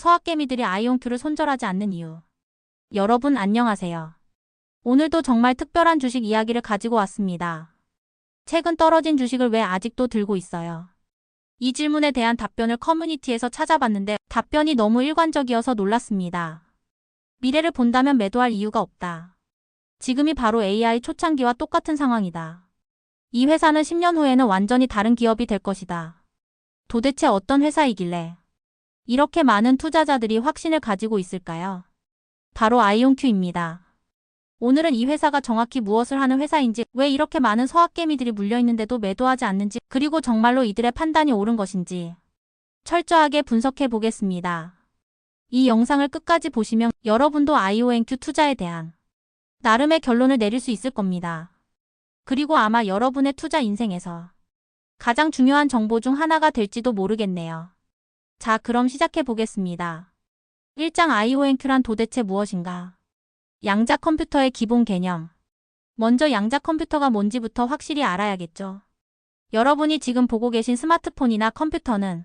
서학개미들이 아이온큐를 손절하지 않는 이유. 여러분 안녕하세요. 오늘도 정말 특별한 주식 이야기를 가지고 왔습니다. 최근 떨어진 주식을 왜 아직도 들고 있어요? 이 질문에 대한 답변을 커뮤니티에서 찾아봤는데 답변이 너무 일관적이어서 놀랐습니다. 미래를 본다면 매도할 이유가 없다. 지금이 바로 AI 초창기와 똑같은 상황이다. 이 회사는 10년 후에는 완전히 다른 기업이 될 것이다. 도대체 어떤 회사이길래 이렇게 많은 투자자들이 확신을 가지고 있을까요? 바로 아이온큐입니다. 오늘은 이 회사가 정확히 무엇을 하는 회사인지, 왜 이렇게 많은 서학개미들이 물려있는데도 매도하지 않는지, 그리고 정말로 이들의 판단이 옳은 것인지 철저하게 분석해 보겠습니다. 이 영상을 끝까지 보시면 여러분도 아이온큐 투자에 대한 나름의 결론을 내릴 수 있을 겁니다. 그리고 아마 여러분의 투자 인생에서 가장 중요한 정보 중 하나가 될지도 모르겠네요. 자, 그럼 시작해 보겠습니다. 1장 아이온큐란 도대체 무엇인가? 양자 컴퓨터의 기본 개념. 먼저 양자 컴퓨터가 뭔지부터 확실히 알아야겠죠. 여러분이 지금 보고 계신 스마트폰이나 컴퓨터는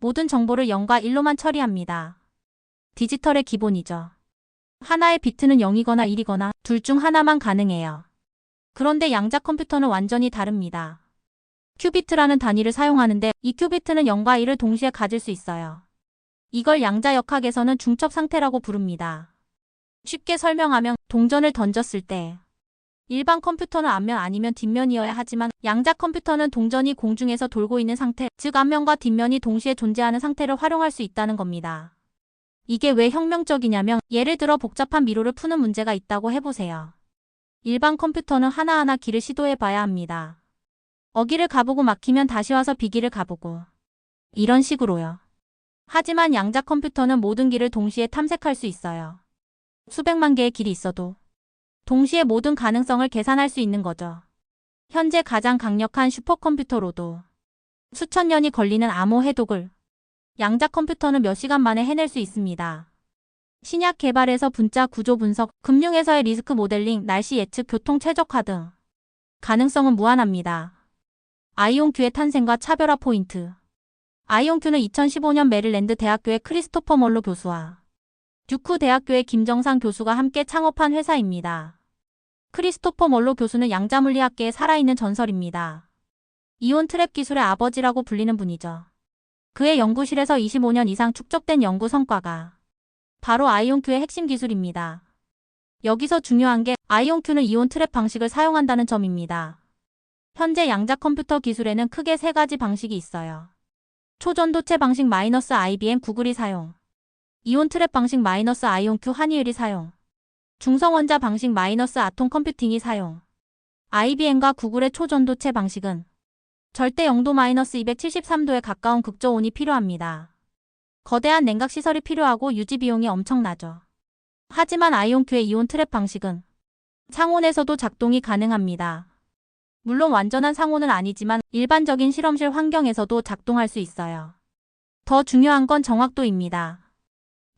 모든 정보를 0과 1로만 처리합니다. 디지털의 기본이죠. 하나의 비트는 0이거나 1이거나 둘 중 하나만 가능해요. 그런데 양자 컴퓨터는 완전히 다릅니다. 큐비트라는 단위를 사용하는데 이 큐비트는 0과 1을 동시에 가질 수 있어요. 이걸 양자역학에서는 중첩 상태라고 부릅니다. 쉽게 설명하면 동전을 던졌을 때 일반 컴퓨터는 앞면 아니면 뒷면이어야 하지만 양자 컴퓨터는 동전이 공중에서 돌고 있는 상태, 즉 앞면과 뒷면이 동시에 존재하는 상태를 활용할 수 있다는 겁니다. 이게 왜 혁명적이냐면 예를 들어 복잡한 미로를 푸는 문제가 있다고 해보세요. 일반 컴퓨터는 하나하나 길을 시도해 봐야 합니다. 어기를 가보고 막히면 다시 와서 B기를 가보고 이런 식으로요. 하지만 양자 컴퓨터는 모든 길을 동시에 탐색할 수 있어요. 수백만 개의 길이 있어도 동시에 모든 가능성을 계산할 수 있는 거죠. 현재 가장 강력한 슈퍼컴퓨터로도 수천 년이 걸리는 암호 해독을 양자 컴퓨터는 몇 시간 만에 해낼 수 있습니다. 신약 개발에서 분자 구조 분석, 금융에서의 리스크 모델링, 날씨 예측, 교통 최적화 등 가능성은 무한합니다. 아이온큐의 탄생과 차별화 포인트. 아이온큐는 2015년 메릴랜드 대학교의 크리스토퍼 멀로 교수와 듀크 대학교의 김정상 교수가 함께 창업한 회사입니다. 크리스토퍼 멀로 교수는 양자물리학계의 살아있는 전설입니다. 이온 트랩 기술의 아버지라고 불리는 분이죠. 그의 연구실에서 25년 이상 축적된 연구 성과가 바로 아이온큐의 핵심 기술입니다. 여기서 중요한 게 아이온큐는 이온 트랩 방식을 사용한다는 점입니다. 현재 양자 컴퓨터 기술에는 크게 세 가지 방식이 있어요. 초전도체 방식 -IBM 구글이 사용, 이온 트랩 방식 -아이온큐 한이율이 사용, 중성원자 방식 -아톰 컴퓨팅이 사용. IBM과 구글의 초전도체 방식은 절대 영도 -273도에 가까운 극저온이 필요합니다. 거대한 냉각 시설이 필요하고 유지 비용이 엄청나죠. 하지만 아이온큐의 이온 트랩 방식은 상온에서도 작동이 가능합니다. 물론 완전한 상온은 아니지만 일반적인 실험실 환경에서도 작동할 수 있어요. 더 중요한 건 정확도입니다.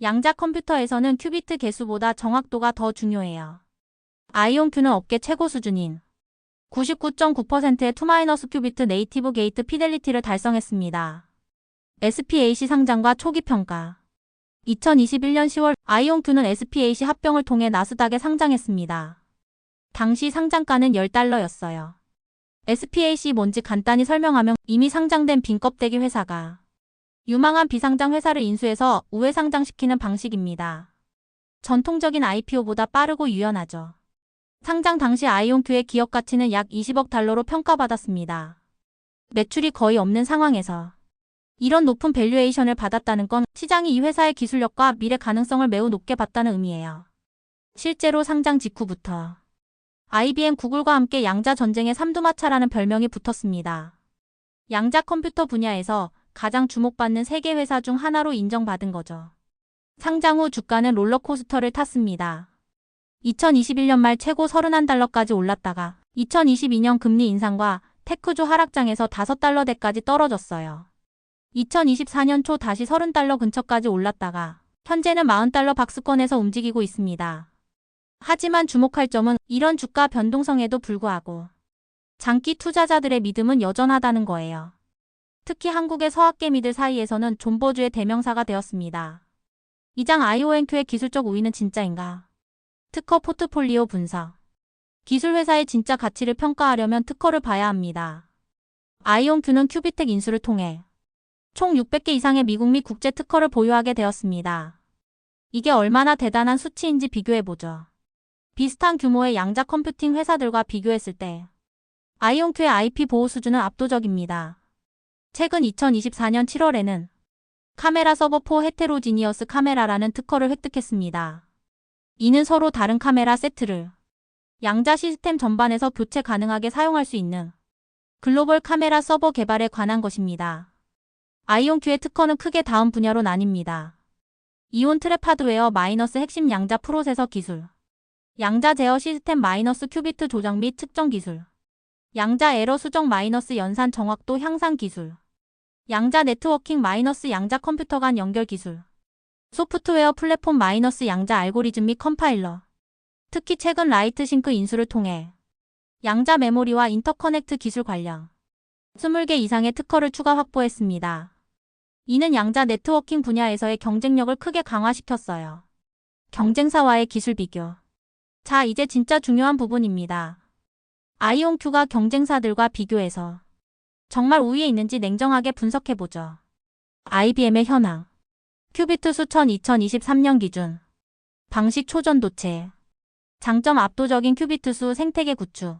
양자 컴퓨터에서는 큐비트 개수보다 정확도가 더 중요해요. 아이온큐는 업계 최고 수준인 99.9%의 2-큐비트 네이티브 게이트 피델리티를 달성했습니다. SPAC 상장과 초기 평가. 2021년 10월 아이온큐는 SPAC 합병을 통해 나스닥에 상장했습니다. 당시 상장가는 $10였어요. SPAC 뭔지 간단히 설명하면 이미 상장된 빈 껍데기 회사가 유망한 비상장 회사를 인수해서 우회 상장시키는 방식입니다. 전통적인 IPO보다 빠르고 유연하죠. 상장 당시 아이온큐의 기업 가치는 약 20억 달러로 평가받았습니다. 매출이 거의 없는 상황에서 이런 높은 밸류에이션을 받았다는 건 시장이 이 회사의 기술력과 미래 가능성을 매우 높게 봤다는 의미예요. 실제로 상장 직후부터 IBM, 구글과 함께 양자 전쟁의 삼두마차라는 별명이 붙었습니다. 양자 컴퓨터 분야에서 가장 주목받는 세계 회사 중 하나로 인정받은 거죠. 상장 후 주가는 롤러코스터를 탔습니다. 2021년 말 최고 31달러까지 올랐다가 2022년 금리 인상과 테크주 하락장에서 $5대까지 떨어졌어요. 2024년 초 다시 30달러 근처까지 올랐다가 현재는 40달러 박스권에서 움직이고 있습니다. 하지만 주목할 점은 이런 주가 변동성에도 불구하고 장기 투자자들의 믿음은 여전하다는 거예요. 특히 한국의 서학개미들 사이에서는 존버주의 대명사가 되었습니다. 이장 IONQ의 기술적 우위는 진짜인가? 특허 포트폴리오 분석. 기술 회사의 진짜 가치를 평가하려면 특허를 봐야 합니다. IONQ는 큐비텍 인수를 통해 총 600개 이상의 미국 및 국제 특허를 보유하게 되었습니다. 이게 얼마나 대단한 수치인지 비교해보죠. 비슷한 규모의 양자 컴퓨팅 회사들과 비교했을 때 IONQ의 IP 보호 수준은 압도적입니다. 최근 2024년 7월에는 카메라 서버 4 헤테로지니어스 카메라라는 특허를 획득했습니다. 이는 서로 다른 카메라 세트를 양자 시스템 전반에서 교체 가능하게 사용할 수 있는 글로벌 카메라 서버 개발에 관한 것입니다. IONQ의 특허는 크게 다음 분야로 나뉩니다. 이온 트랩 하드웨어 마이너스 핵심 양자 프로세서 기술, 양자 제어 시스템 마이너스 큐비트 조정 및 측정 기술, 양자 에러 수정 마이너스 연산 정확도 향상 기술, 양자 네트워킹 마이너스 양자 컴퓨터 간 연결 기술, 소프트웨어 플랫폼 마이너스 양자 알고리즘 및 컴파일러. 특히 최근 라이트 싱크 인수를 통해 양자 메모리와 인터커넥트 기술 관련 20개 이상의 특허를 추가 확보했습니다. 이는 양자 네트워킹 분야에서의 경쟁력을 크게 강화시켰어요. 경쟁사와의 기술 비교. 자, 이제 진짜 중요한 부분입니다. IONQ가 경쟁사들과 비교해서 정말 우위에 있는지 냉정하게 분석해보죠. IBM의 현황. 큐비트 수천 2023년 기준. 방식 초전도체. 장점 압도적인 큐비트 수 생태계 구축.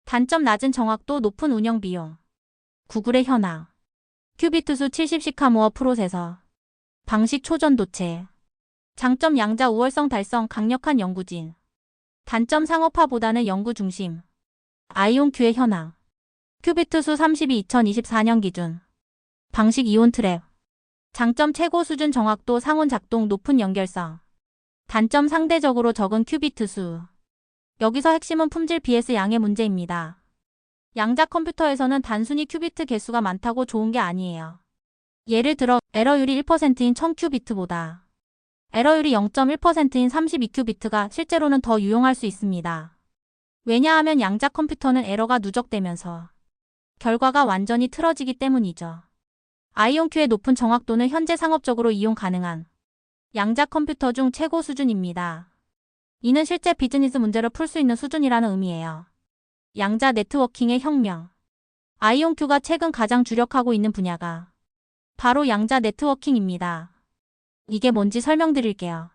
단점 낮은 정확도 높은 운영 비용. 구글의 현황. 큐비트 수 70 시카모어 프로세서. 방식 초전도체. 장점 양자 우월성 달성 강력한 연구진. 단점 상업화보다는 연구 중심. IONQ의 현황. 큐비트 수 32 2024년 기준. 방식 이온 트랩. 장점 최고 수준 정확도 상온 작동 높은 연결성. 단점 상대적으로 적은 큐비트 수. 여기서 핵심은 품질 vs 양의 문제입니다. 양자 컴퓨터에서는 단순히 큐비트 개수가 많다고 좋은 게 아니에요. 예를 들어 에러율이 1%인 1000큐비트보다 에러율이 0.1%인 32큐비트가 실제로는 더 유용할 수 있습니다. 왜냐하면 양자 컴퓨터는 에러가 누적되면서 결과가 완전히 틀어지기 때문이죠. IONQ의 높은 정확도는 현재 상업적으로 이용 가능한 양자 컴퓨터 중 최고 수준입니다. 이는 실제 비즈니스 문제를 풀 수 있는 수준이라는 의미예요. 양자 네트워킹의 혁명. IONQ가 최근 가장 주력하고 있는 분야가 바로 양자 네트워킹입니다. 이게 뭔지 설명드릴게요.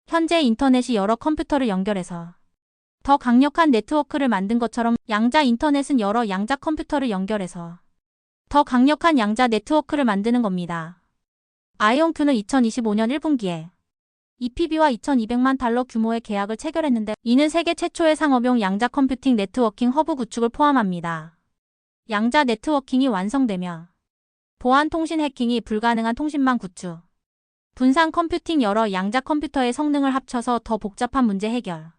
현재 인터넷이 여러 컴퓨터를 연결해서 더 강력한 네트워크를 만든 것처럼 양자 인터넷은 여러 양자 컴퓨터를 연결해서 더 강력한 양자 네트워크를 만드는 겁니다. IONQ는 2025년 1분기에 EPB와 2,200만 달러 규모의 계약을 체결했는데 이는 세계 최초의 상업용 양자 컴퓨팅 네트워킹 허브 구축을 포함합니다. 양자 네트워킹이 완성되면 보안 통신 해킹이 불가능한 통신망 구축, 분산 컴퓨팅 여러 양자 컴퓨터의 성능을 합쳐서 더 복잡한 문제 해결,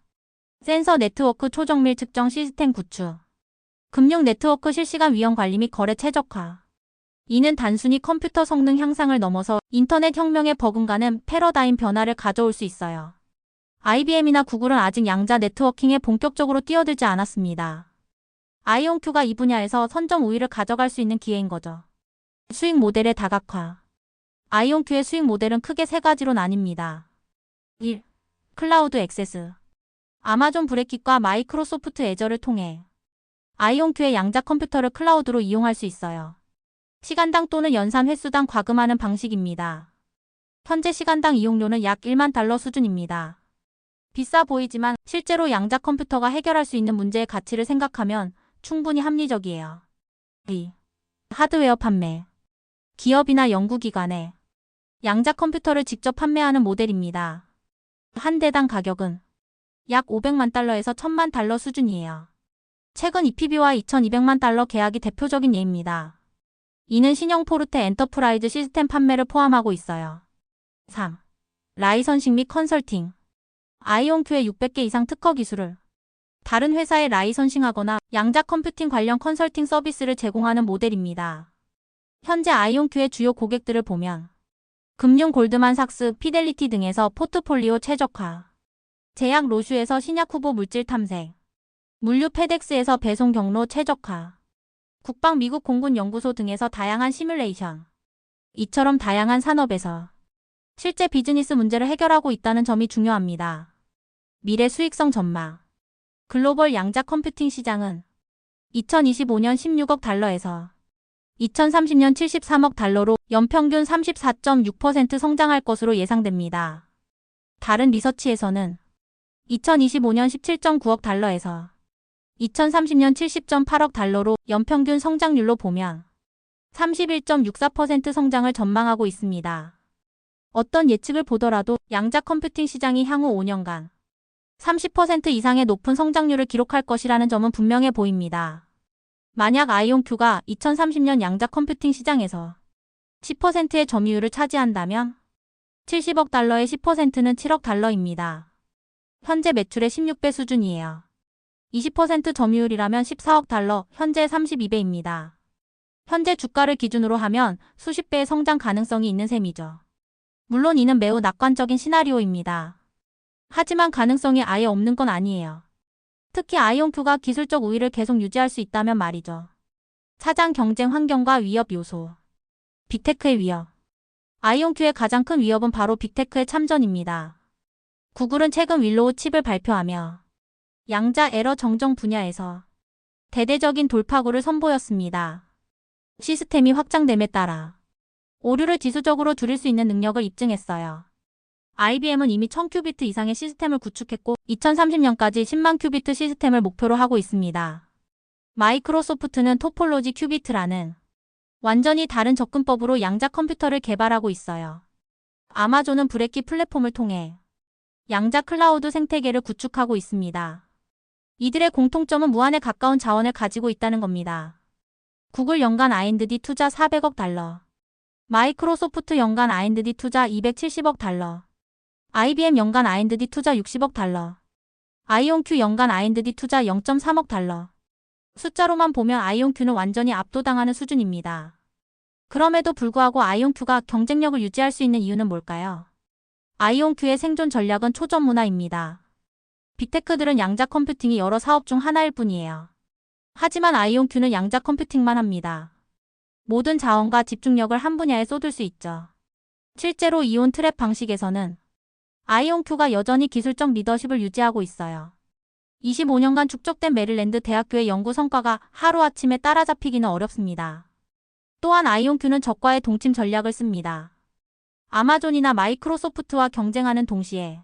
센서 네트워크 초정밀 측정 시스템 구축, 금융 네트워크 실시간 위험 관리 및 거래 최적화. 이는 단순히 컴퓨터 성능 향상을 넘어서 인터넷 혁명에 버금가는 패러다임 변화를 가져올 수 있어요. IBM이나 구글은 아직 양자 네트워킹에 본격적으로 뛰어들지 않았습니다. IONQ가 이 분야에서 선점 우위를 가져갈 수 있는 기회인 거죠. 수익 모델의 다각화. IONQ의 수익 모델은 크게 세 가지로 나뉩니다. 1. 클라우드 액세스. 아마존 브레킷과 마이크로소프트 애저를 통해 IONQ의 양자 컴퓨터를 클라우드로 이용할 수 있어요. 시간당 또는 연산 횟수당 과금하는 방식입니다. 현재 시간당 이용료는 약 1만 달러 수준입니다. 비싸 보이지만 실제로 양자 컴퓨터가 해결할 수 있는 문제의 가치를 생각하면 충분히 합리적이에요. 2. 하드웨어 판매. 기업이나 연구기관에 양자 컴퓨터를 직접 판매하는 모델입니다. 한 대당 가격은 약 500만 달러에서 1000만 달러 수준이에요. 최근 EPB와 2200만 달러 계약이 대표적인 예입니다. 이는 신형 포르테 엔터프라이즈 시스템 판매를 포함하고 있어요. 3. 라이선싱 및 컨설팅. IONQ의 600개 이상 특허 기술을 다른 회사에 라이선싱하거나 양자 컴퓨팅 관련 컨설팅 서비스를 제공하는 모델입니다. 현재 IONQ의 주요 고객들을 보면 금융 골드만삭스, 피델리티 등에서 포트폴리오 최적화, 제약 로슈에서 신약 후보 물질 탐색, 물류 페덱스에서 배송 경로 최적화, 국방 미국 공군 연구소 등에서 다양한 시뮬레이션. 이처럼 다양한 산업에서 실제 비즈니스 문제를 해결하고 있다는 점이 중요합니다. 미래 수익성 전망. 글로벌 양자 컴퓨팅 시장은 2025년 16억 달러에서 2030년 73억 달러로 연평균 34.6% 성장할 것으로 예상됩니다. 다른 리서치에서는 2025년 17.9억 달러에서 2030년 70.8억 달러로 연평균 성장률로 보면 31.64% 성장을 전망하고 있습니다. 어떤 예측을 보더라도 양자 컴퓨팅 시장이 향후 5년간 30% 이상의 높은 성장률을 기록할 것이라는 점은 분명해 보입니다. 만약 아이온큐가 2030년 양자 컴퓨팅 시장에서 10%의 점유율을 차지한다면 70억 달러의 10%는 7억 달러입니다. 현재 매출의 16배 수준이에요. 20% 점유율이라면 14억 달러, 현재 32배입니다. 현재 주가를 기준으로 하면 수십 배의 성장 가능성이 있는 셈이죠. 물론 이는 매우 낙관적인 시나리오입니다. 하지만 가능성이 아예 없는 건 아니에요. 특히 아이온큐가 기술적 우위를 계속 유지할 수 있다면 말이죠. 사장 경쟁 환경과 위협 요소. 빅테크의 위협. 아이온큐의 가장 큰 위협은 바로 빅테크의 참전입니다. 구글은 최근 윌로우 칩을 발표하며 양자 에러 정정 분야에서 대대적인 돌파구를 선보였습니다. 시스템이 확장됨에 따라 오류를 지수적으로 줄일 수 있는 능력을 입증했어요. IBM은 이미 1000큐비트 이상의 시스템을 구축했고 2030년까지 10만 큐비트 시스템을 목표로 하고 있습니다. 마이크로소프트는 토폴로지 큐비트라는 완전히 다른 접근법으로 양자 컴퓨터를 개발하고 있어요. 아마존은 브레키 플랫폼을 통해 양자 클라우드 생태계를 구축하고 있습니다. 이들의 공통점은 무한에 가까운 자원을 가지고 있다는 겁니다. 구글 연간 R&D 투자 400억 달러, 마이크로소프트 연간 R&D 투자 270억 달러, IBM 연간 R&D 투자 60억 달러, 아이온큐 연간 R&D 투자 0.3억 달러. 숫자로만 보면 아이온큐는 완전히 압도당하는 수준입니다. 그럼에도 불구하고 아이온큐가 경쟁력을 유지할 수 있는 이유는 뭘까요? 아이온큐의 생존 전략은 초전 문화입니다. 빅테크들은 양자 컴퓨팅이 여러 사업 중 하나일 뿐이에요. 하지만 아이온큐는 양자 컴퓨팅만 합니다. 모든 자원과 집중력을 한 분야에 쏟을 수 있죠. 실제로 이온 트랩 방식에서는 아이온큐가 여전히 기술적 리더십을 유지하고 있어요. 25년간 축적된 메릴랜드 대학교의 연구 성과가 하루아침에 따라잡히기는 어렵습니다. 또한 아이온큐는 적과의 동침 전략을 씁니다. 아마존이나 마이크로소프트와 경쟁하는 동시에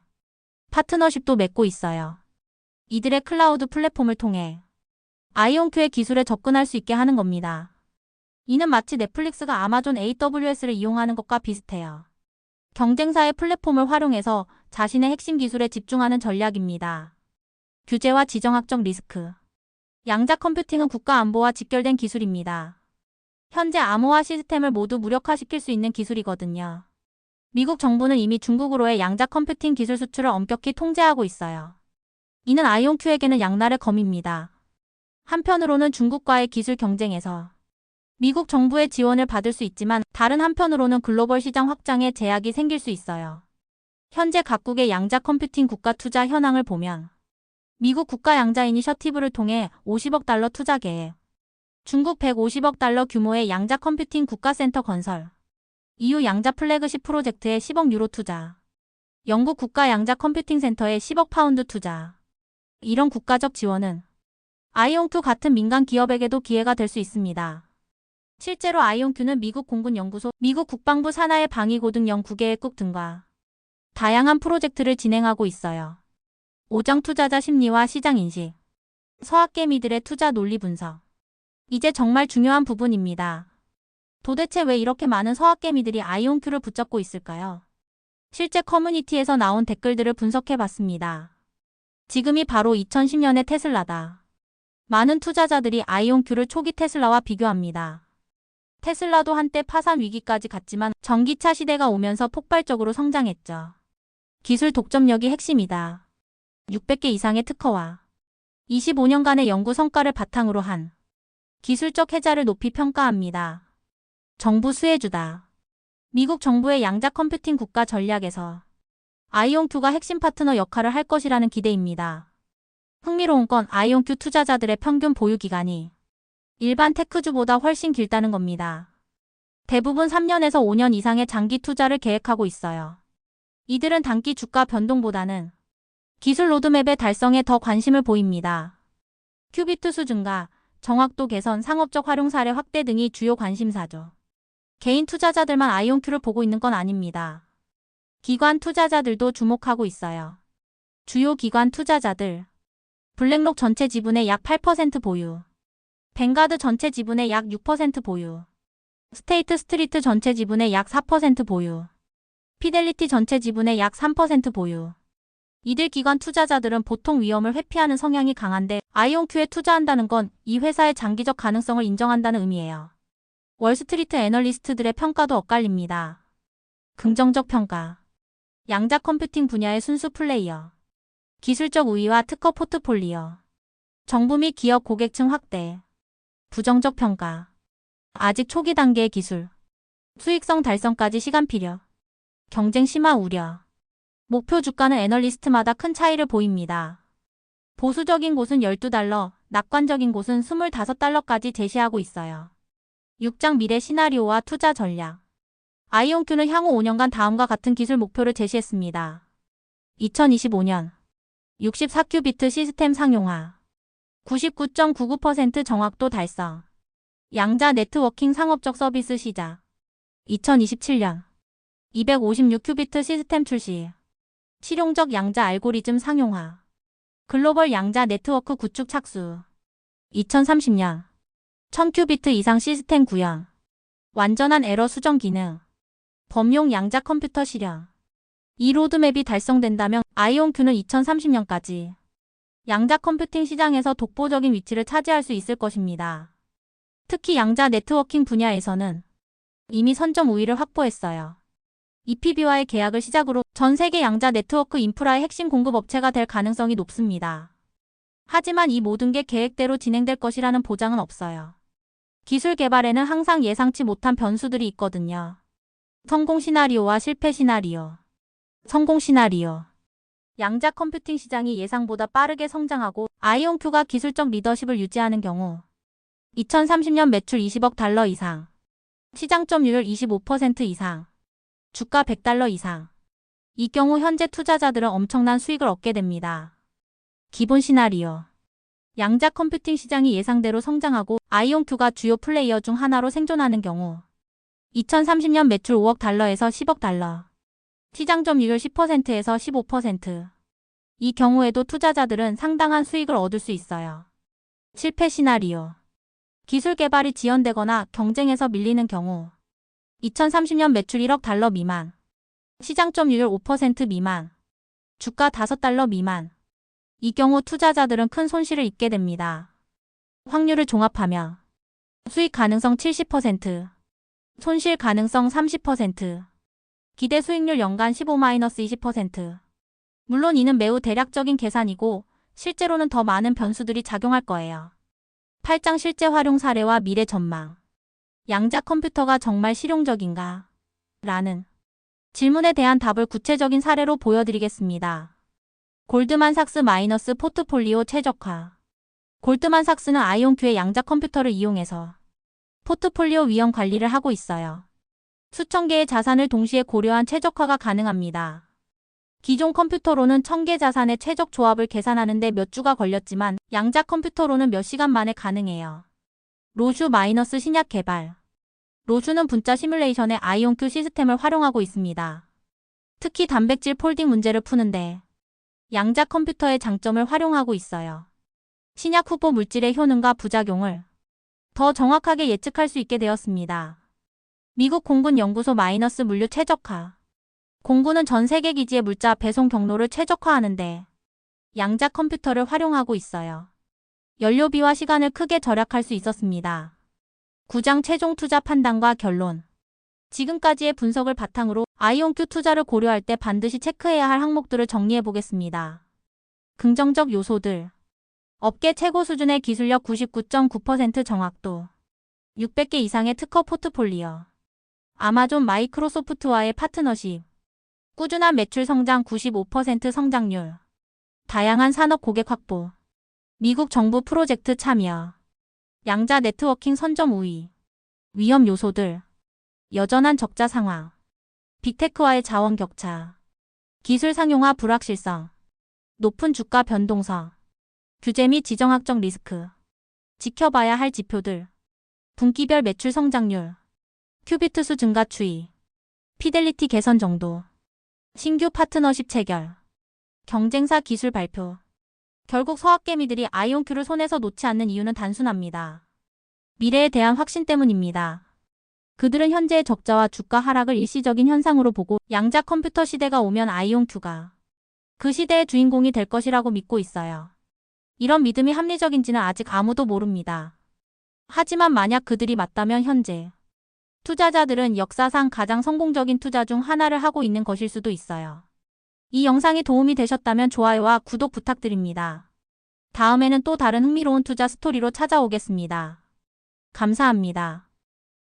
파트너십도 맺고 있어요. 이들의 클라우드 플랫폼을 통해 아이온큐의 기술에 접근할 수 있게 하는 겁니다. 이는 마치 넷플릭스가 아마존 AWS를 이용하는 것과 비슷해요. 경쟁사의 플랫폼을 활용해서 자신의 핵심 기술에 집중하는 전략입니다. 규제와 지정학적 리스크. 양자 컴퓨팅은 국가 안보와 직결된 기술입니다. 현재 암호화 시스템을 모두 무력화시킬 수 있는 기술이거든요. 미국 정부는 이미 중국으로의 양자 컴퓨팅 기술 수출을 엄격히 통제하고 있어요. 이는 아이온큐에게는 양날의 검입니다. 한편으로는 중국과의 기술 경쟁에서 미국 정부의 지원을 받을 수 있지만 다른 한편으로는 글로벌 시장 확장에 제약이 생길 수 있어요. 현재 각국의 양자 컴퓨팅 국가 투자 현황을 보면 미국 국가 양자 이니셔티브를 통해 50억 달러 투자 계획, 중국 150억 달러 규모의 양자 컴퓨팅 국가센터 건설, EU 양자 플래그십 프로젝트에 10억 유로 투자, 영국 국가 양자 컴퓨팅 센터에 10억 파운드 투자. 이런 국가적 지원은 아이온큐 같은 민간 기업에게도 기회가 될 수 있습니다. 실제로 아이온큐는 미국 공군연구소, 미국 국방부 산하의 방위고등 연구계획국 등과 다양한 프로젝트를 진행하고 있어요. 오정 투자자 심리와 시장 인식, 서학개미들의 투자 논리 분석. 이제 정말 중요한 부분입니다. 도대체 왜 이렇게 많은 서학개미들이 아이온큐를 붙잡고 있을까요? 실제 커뮤니티에서 나온 댓글들을 분석해봤습니다. 지금이 바로 2010년의 테슬라다. 많은 투자자들이 아이온큐를 초기 테슬라와 비교합니다. 테슬라도 한때 파산 위기까지 갔지만 전기차 시대가 오면서 폭발적으로 성장했죠. 기술 독점력이 핵심이다. 600개 이상의 특허와 25년간의 연구 성과를 바탕으로 한 기술적 혜자를 높이 평가합니다. 정부 수혜주다. 미국 정부의 양자 컴퓨팅 국가 전략에서 아이온큐가 핵심 파트너 역할을 할 것이라는 기대입니다. 흥미로운 건 아이온큐 투자자들의 평균 보유 기간이 일반 테크주보다 훨씬 길다는 겁니다. 대부분 3년에서 5년 이상의 장기 투자를 계획하고 있어요. 이들은 단기 주가 변동보다는 기술 로드맵의 달성에 더 관심을 보입니다. 큐비트 수 증가, 정확도 개선, 상업적 활용 사례 확대 등이 주요 관심사죠. 개인 투자자들만 아이온큐를 보고 있는 건 아닙니다. 기관 투자자들도 주목하고 있어요. 주요 기관 투자자들. 블랙록 전체 지분의 약 8% 보유. 뱅가드 전체 지분의 약 6% 보유. 스테이트 스트리트 전체 지분의 약 4% 보유. 피델리티 전체 지분의 약 3% 보유. 이들 기관 투자자들은 보통 위험을 회피하는 성향이 강한데 아이온큐에 투자한다는 건 이 회사의 장기적 가능성을 인정한다는 의미예요. 월스트리트 애널리스트들의 평가도 엇갈립니다. 긍정적 평가. 양자 컴퓨팅 분야의 순수 플레이어. 기술적 우위와 특허 포트폴리오. 정부 및 기업 고객층 확대. 부정적 평가. 아직 초기 단계의 기술. 수익성 달성까지 시간 필요. 경쟁 심화 우려. 목표 주가는 애널리스트마다 큰 차이를 보입니다. 보수적인 곳은 $12, 낙관적인 곳은 $25까지 제시하고 있어요. 6장 미래 시나리오와 투자 전략. 아이온큐는 향후 5년간 다음과 같은 기술 목표를 제시했습니다. 2025년 64큐비트 시스템 상용화 99.99% 정확도 달성 양자 네트워킹 상업적 서비스 시작 2027년 256큐비트 시스템 출시 실용적 양자 알고리즘 상용화 글로벌 양자 네트워크 구축 착수 2030년 1000큐비트 이상 시스템 구현 완전한 에러 수정 기능 범용 양자 컴퓨터 실현 이 로드맵이 달성된다면 아이온큐는 2030년까지 양자 컴퓨팅 시장에서 독보적인 위치를 차지할 수 있을 것입니다. 특히 양자 네트워킹 분야에서는 이미 선점 우위를 확보했어요. EPB와의 계약을 시작으로 전 세계 양자 네트워크 인프라의 핵심 공급업체가 될 가능성이 높습니다. 하지만 이 모든 게 계획대로 진행될 것이라는 보장은 없어요. 기술 개발에는 항상 예상치 못한 변수들이 있거든요. 성공 시나리오와 실패 시나리오. 성공 시나리오. 양자 컴퓨팅 시장이 예상보다 빠르게 성장하고 아이온큐가 기술적 리더십을 유지하는 경우 2030년 매출 $20억 이상, 시장 점유율 25% 이상, 주가 $100 이상. 이 경우 현재 투자자들은 엄청난 수익을 얻게 됩니다. 기본 시나리오. 양자 컴퓨팅 시장이 예상대로 성장하고 아이온큐가 주요 플레이어 중 하나로 생존하는 경우 2030년 매출 $5억에서 $10억. 시장 점유율 10%에서 15%. 이 경우에도 투자자들은 상당한 수익을 얻을 수 있어요. 실패 시나리오. 기술 개발이 지연되거나 경쟁에서 밀리는 경우 2030년 매출 $1억 미만. 시장 점유율 5% 미만. 주가 $5 미만. 이 경우 투자자들은 큰 손실을 입게 됩니다. 확률을 종합하며 수익 가능성 70%, 손실 가능성 30%, 기대 수익률 연간 15-20%. 물론 이는 매우 대략적인 계산이고 실제로는 더 많은 변수들이 작용할 거예요. 8장 실제 활용 사례와 미래 전망. 양자 컴퓨터가 정말 실용적인가? 라는 질문에 대한 답을 구체적인 사례로 보여드리겠습니다. 골드만삭스 마이너스 포트폴리오 최적화. 골드만삭스는 아이온큐의 양자 컴퓨터를 이용해서 포트폴리오 위험 관리를 하고 있어요. 수천 개의 자산을 동시에 고려한 최적화가 가능합니다. 기존 컴퓨터로는 1000개 자산의 최적 조합을 계산하는데 몇 주가 걸렸지만 양자 컴퓨터로는 몇 시간 만에 가능해요. 로슈 마이너스 신약 개발. 로슈는 분자 시뮬레이션의 아이온큐 시스템을 활용하고 있습니다. 특히 단백질 폴딩 문제를 푸는데 양자 컴퓨터의 장점을 활용하고 있어요. 신약 후보 물질의 효능과 부작용을 더 정확하게 예측할 수 있게 되었습니다. 미국 공군 연구소 마이너스 물류 최적화. 공군은 전 세계 기지의 물자 배송 경로를 최적화하는데 양자 컴퓨터를 활용하고 있어요. 연료비와 시간을 크게 절약할 수 있었습니다. 9장 최종 투자 판단과 결론. 지금까지의 분석을 바탕으로 아이온큐 투자를 고려할 때 반드시 체크해야 할 항목들을 정리해 보겠습니다. 긍정적 요소들. 업계 최고 수준의 기술력 99.9% 정확도. 600개 이상의 특허 포트폴리오. 아마존 마이크로소프트와의 파트너십. 꾸준한 매출 성장 95% 성장률. 다양한 산업 고객 확보. 미국 정부 프로젝트 참여. 양자 네트워킹 선점 우위. 위험 요소들. 여전한 적자 상황. 빅테크와의 자원 격차. 기술 상용화 불확실성, 높은 주가 변동성, 규제 및 지정학적 리스크, 지켜봐야 할 지표들, 분기별 매출 성장률, 큐비트 수 증가 추이, 피델리티 개선 정도, 신규 파트너십 체결, 경쟁사 기술 발표. 결국 서학개미들이 아이온큐를 손에서 놓지 않는 이유는 단순합니다. 미래에 대한 확신 때문입니다. 그들은 현재의 적자와 주가 하락을 일시적인 현상으로 보고 양자 컴퓨터 시대가 오면 아이온큐가 그 시대의 주인공이 될 것이라고 믿고 있어요. 이런 믿음이 합리적인지는 아직 아무도 모릅니다. 하지만 만약 그들이 맞다면 현재 투자자들은 역사상 가장 성공적인 투자 중 하나를 하고 있는 것일 수도 있어요. 이 영상이 도움이 되셨다면 좋아요와 구독 부탁드립니다. 다음에는 또 다른 흥미로운 투자 스토리로 찾아오겠습니다. 감사합니다.